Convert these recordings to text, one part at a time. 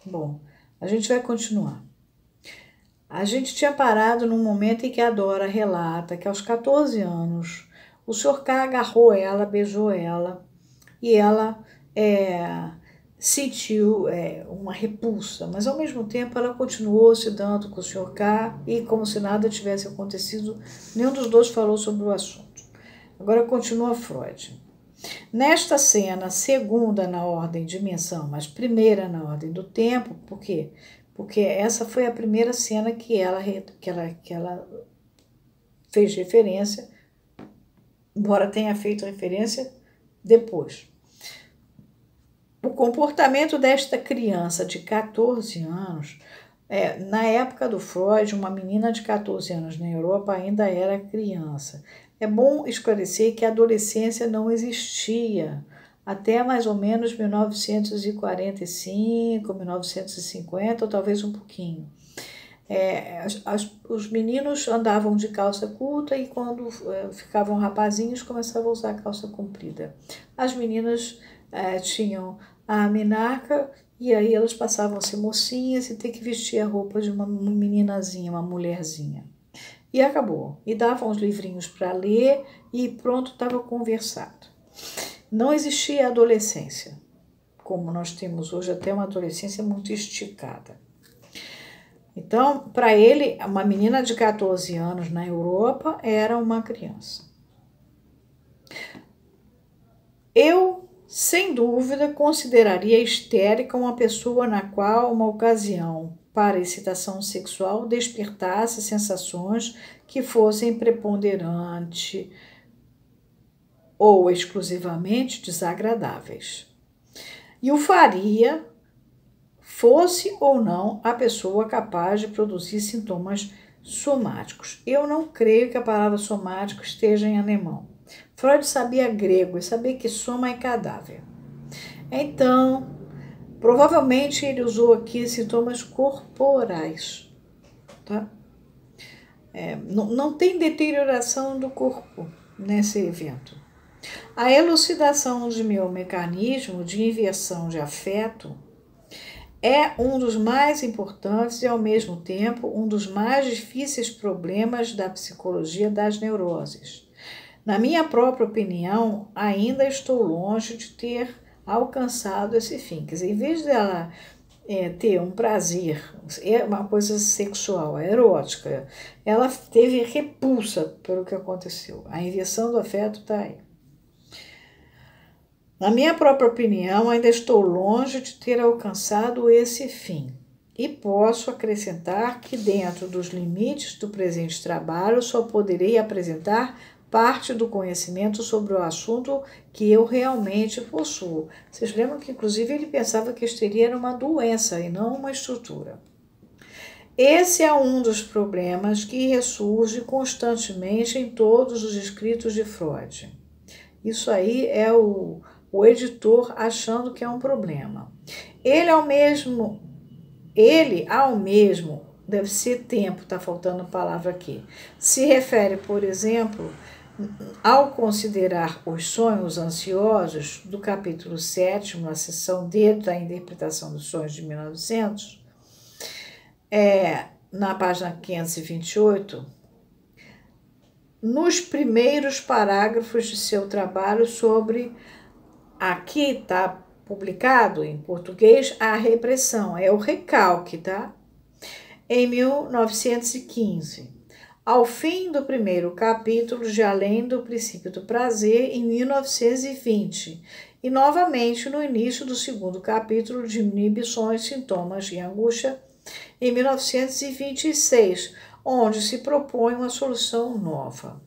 Bom, a gente vai continuar. A gente tinha parado num momento em que a Dora relata que aos 14 anos o Sr. K agarrou ela, beijou ela e ela sentiu uma repulsa, mas ao mesmo tempo ela continuou se dando com o Sr. K e como se nada tivesse acontecido, nenhum dos dois falou sobre o assunto. Agora continua Freud. Nesta cena, segunda na ordem de dimensão, mas primeira na ordem do tempo, por quê? Porque essa foi a primeira cena que ela fez referência, embora tenha feito referência depois. O comportamento desta criança de 14 anos, na época do Freud, uma menina de 14 anos na Europa ainda era criança. É bom esclarecer que a adolescência não existia até mais ou menos 1945, 1950, ou talvez um pouquinho. Os meninos andavam de calça curta e quando ficavam rapazinhos começavam a usar calça comprida. As meninas tinham a menarca e aí elas passavam a ser mocinhas e ter que vestir a roupa de uma meninazinha, uma mulherzinha. E acabou. E davam os livrinhos para ler e pronto, estava conversado. Não existia adolescência, como nós temos hoje, até uma adolescência muito esticada. Então, para ele, uma menina de 14 anos na Europa era uma criança. Eu, sem dúvida, consideraria histérica uma pessoa na qual uma ocasião para excitação sexual despertasse sensações que fossem preponderante ou exclusivamente desagradáveis. E o faria, fosse ou não a pessoa capaz de produzir sintomas somáticos. Eu não creio que a palavra somático esteja em alemão. Freud sabia grego e sabia que soma é cadáver. Então, provavelmente ele usou aqui sintomas corporais. Tá? Não tem deterioração do corpo nesse evento. A elucidação de meu mecanismo de inversão de afeto é um dos mais importantes e, ao mesmo tempo, um dos mais difíceis problemas da psicologia das neuroses. Na minha própria opinião, ainda estou longe de ter alcançado esse fim. Quer dizer, em vez dela ter um prazer, uma coisa sexual, erótica, ela teve repulsa pelo que aconteceu. A inversão do afeto está aí. Na minha própria opinião, ainda estou longe de ter alcançado esse fim. E posso acrescentar que, dentro dos limites do presente trabalho, só poderei apresentar parte do conhecimento sobre o assunto que eu realmente possuo. Vocês lembram que, inclusive, ele pensava que histeria era uma doença e não uma estrutura. Esse é um dos problemas que ressurge constantemente em todos os escritos de Freud. Isso aí é o editor achando que é um problema. Ele ao mesmo, deve ser tempo, está faltando palavra aqui, se refere, por exemplo, ao considerar os sonhos ansiosos do capítulo 7, na seção D da interpretação dos sonhos de 1900, na página 528, nos primeiros parágrafos de seu trabalho sobre, aqui está publicado em português, a repressão, é o recalque, tá? Em 1915. Ao fim do primeiro capítulo de Além do Princípio do Prazer, em 1920, e novamente no início do segundo capítulo de Inibições, Sintomas e Angústia, em 1926, onde se propõe uma solução nova.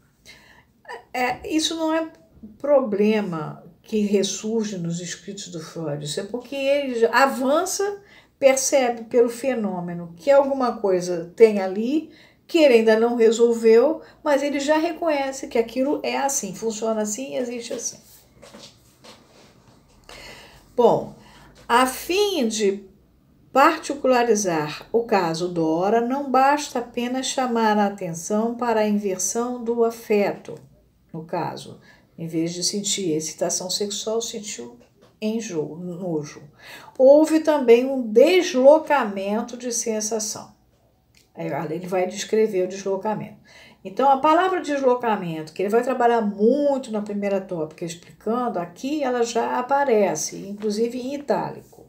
Isso não é problema que ressurge nos escritos do Freud, isso é porque ele avança, percebe pelo fenômeno que alguma coisa tem ali, que ele ainda não resolveu, mas ele já reconhece que aquilo é assim, funciona assim, existe assim. Bom, a fim de particularizar o caso Dora, não basta apenas chamar a atenção para a inversão do afeto, no caso, em vez de sentir excitação sexual, sentiu nojo. Houve também um deslocamento de sensação. Aí ele vai descrever o deslocamento. Então, a palavra deslocamento, que ele vai trabalhar muito na primeira tópica explicando, aqui ela já aparece, inclusive em itálico.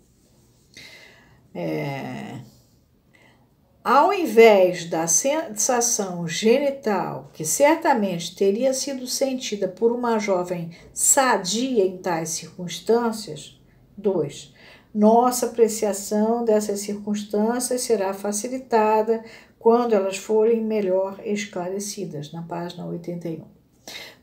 Ao invés da sensação genital, que certamente teria sido sentida por uma jovem sadia em tais circunstâncias, 2. Nossa apreciação dessas circunstâncias será facilitada quando elas forem melhor esclarecidas, na página 81.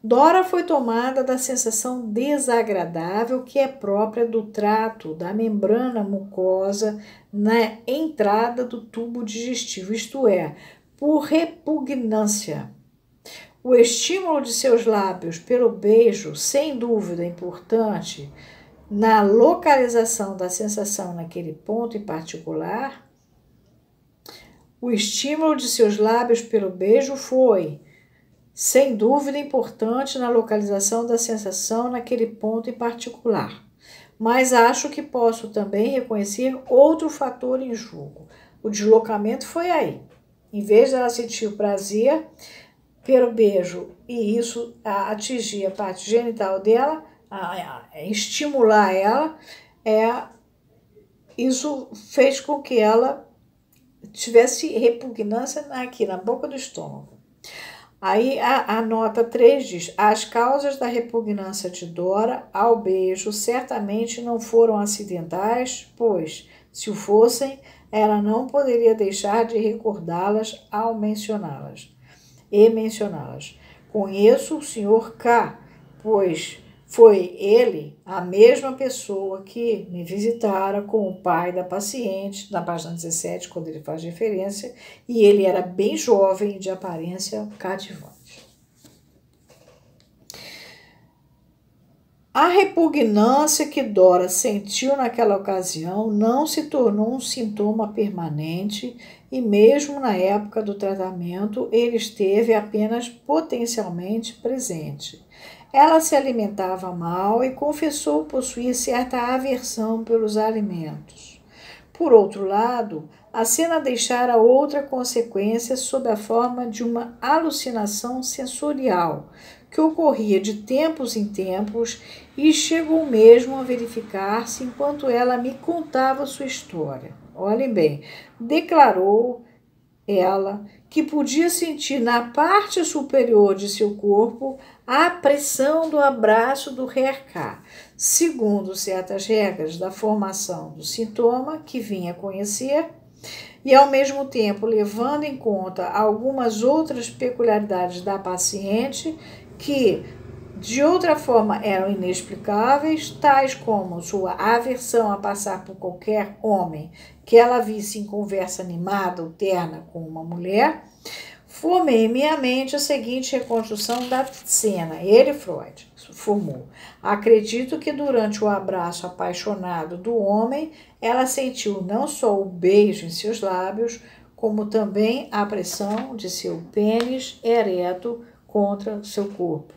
Dora foi tomada da sensação desagradável que é própria do trato da membrana mucosa na entrada do tubo digestivo, isto é, por repugnância. O estímulo de seus lábios pelo beijo, sem dúvida importante, na localização da sensação naquele ponto em particular, o estímulo de seus lábios pelo beijo foi, sem dúvida, importante na localização da sensação naquele ponto em particular. Mas acho que posso também reconhecer outro fator em jogo. O deslocamento foi aí. Em vez de ela sentir o prazer pelo beijo e isso atingir a parte genital dela, estimular ela, isso fez com que ela tivesse repugnância aqui na boca do estômago. Aí a nota 3 diz: as causas da repugnância de Dora ao beijo certamente não foram acidentais, pois, se o fossem, ela não poderia deixar de recordá-las ao mencioná-las. Conheço o Sr. K, pois foi ele a mesma pessoa que me visitara com o pai da paciente, na página 17, quando ele faz referência, e ele era bem jovem e de aparência cativante. A repugnância que Dora sentiu naquela ocasião não se tornou um sintoma permanente e mesmo na época do tratamento ele esteve apenas potencialmente presente. Ela se alimentava mal e confessou possuir certa aversão pelos alimentos. Por outro lado, a cena deixara outra consequência sob a forma de uma alucinação sensorial, que ocorria de tempos em tempos e chegou mesmo a verificar-se enquanto ela me contava sua história. Olhem bem, declarou ela que podia sentir na parte superior de seu corpo a pressão do abraço do Herká, segundo certas regras da formação do sintoma que vinha conhecer, e ao mesmo tempo levando em conta algumas outras peculiaridades da paciente que de outra forma eram inexplicáveis, tais como sua aversão a passar por qualquer homem que ela visse em conversa animada ou terna com uma mulher. Formei em minha mente a seguinte reconstrução da cena. Ele, Freud, formou. Acredito que durante o abraço apaixonado do homem, ela sentiu não só o beijo em seus lábios, como também a pressão de seu pênis ereto contra seu corpo.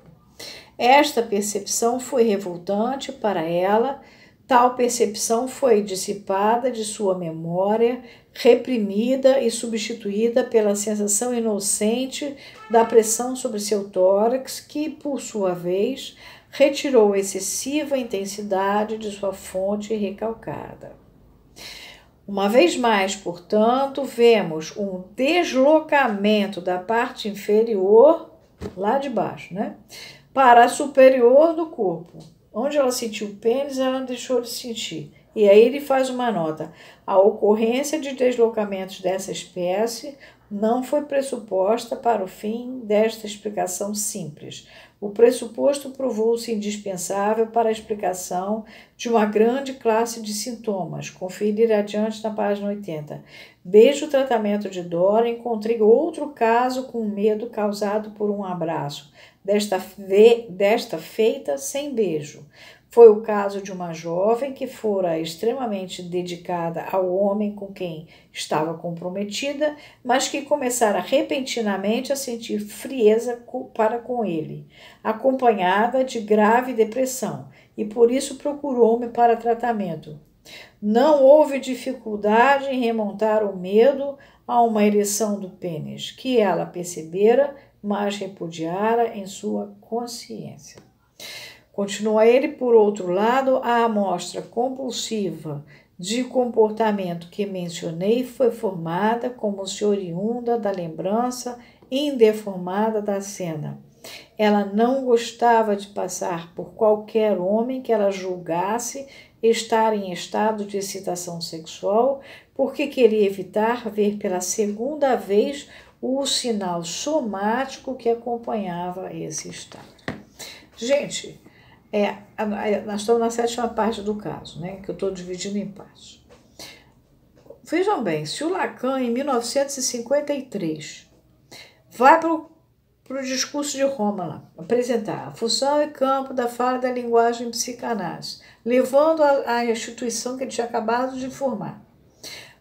Esta percepção foi revoltante para ela. Tal percepção foi dissipada de sua memória, reprimida e substituída pela sensação inocente da pressão sobre seu tórax, que, por sua vez, retirou excessiva intensidade de sua fonte recalcada. Uma vez mais, portanto, vemos um deslocamento da parte inferior, lá de baixo, para a superior do corpo. Onde ela sentiu o pênis, ela não deixou de sentir. E aí ele faz uma nota. A ocorrência de deslocamentos dessa espécie não foi pressuposta para o fim desta explicação simples. O pressuposto provou-se indispensável para a explicação de uma grande classe de sintomas. Conferir adiante na página 80. Desde o tratamento de Dora, encontrei outro caso com medo causado por um abraço, desta feita sem beijo. Foi o caso de uma jovem que fora extremamente dedicada ao homem com quem estava comprometida, mas que começara repentinamente a sentir frieza para com ele, acompanhada de grave depressão, e por isso procurou-me para tratamento. Não houve dificuldade em remontar o medo a uma ereção do pênis, que ela percebera, mas repudiara em sua consciência. Continua ele, por outro lado, a amostra compulsiva de comportamento que mencionei foi formada como se oriunda da lembrança indeformada da cena. Ela não gostava de passar por qualquer homem que ela julgasse estar em estado de excitação sexual, porque queria evitar ver pela segunda vez o sinal somático que acompanhava esse estado. Gente, nós estamos na 7ª parte do caso, né, que eu estou dividindo em partes. Vejam bem, se o Lacan, em 1953, vai para o discurso de Roma lá, apresentar a função e campo da fala da linguagem psicanálise, levando a instituição que ele tinha acabado de formar,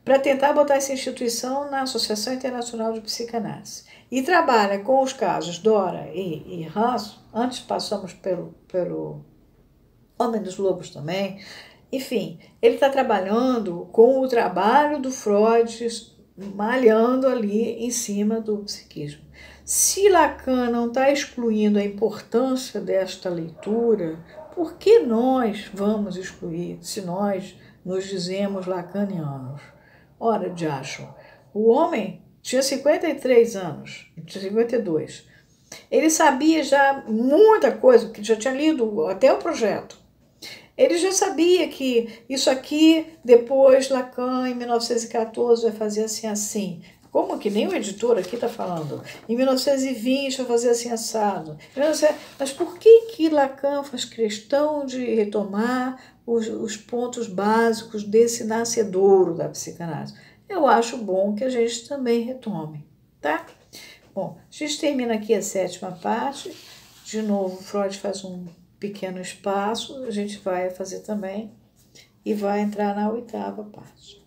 para tentar botar essa instituição na Associação Internacional de Psicanálise. E trabalha com os casos Dora e Hans, antes passamos pelo Homem dos Lobos também. Enfim, ele está trabalhando com o trabalho do Freud, malhando ali em cima do psiquismo. Se Lacan não está excluindo a importância desta leitura, por que nós vamos excluir se nós nos dizemos lacanianos? Ora, de acho, o homem tinha 53 anos, tinha 52. Ele sabia já muita coisa, porque já tinha lido até o projeto. Ele já sabia que isso aqui, depois Lacan, em 1914, vai fazer assim, assim. Como que nem o editor aqui está falando? Em 1920 vai fazer assim, assado. Mas por que Lacan faz questão de retomar os pontos básicos desse nascedouro da psicanálise? Eu acho bom que a gente também retome, tá? Bom, a gente termina aqui a 7ª parte. De novo, Freud faz um pequeno espaço, a gente vai fazer também e vai entrar na 8ª parte.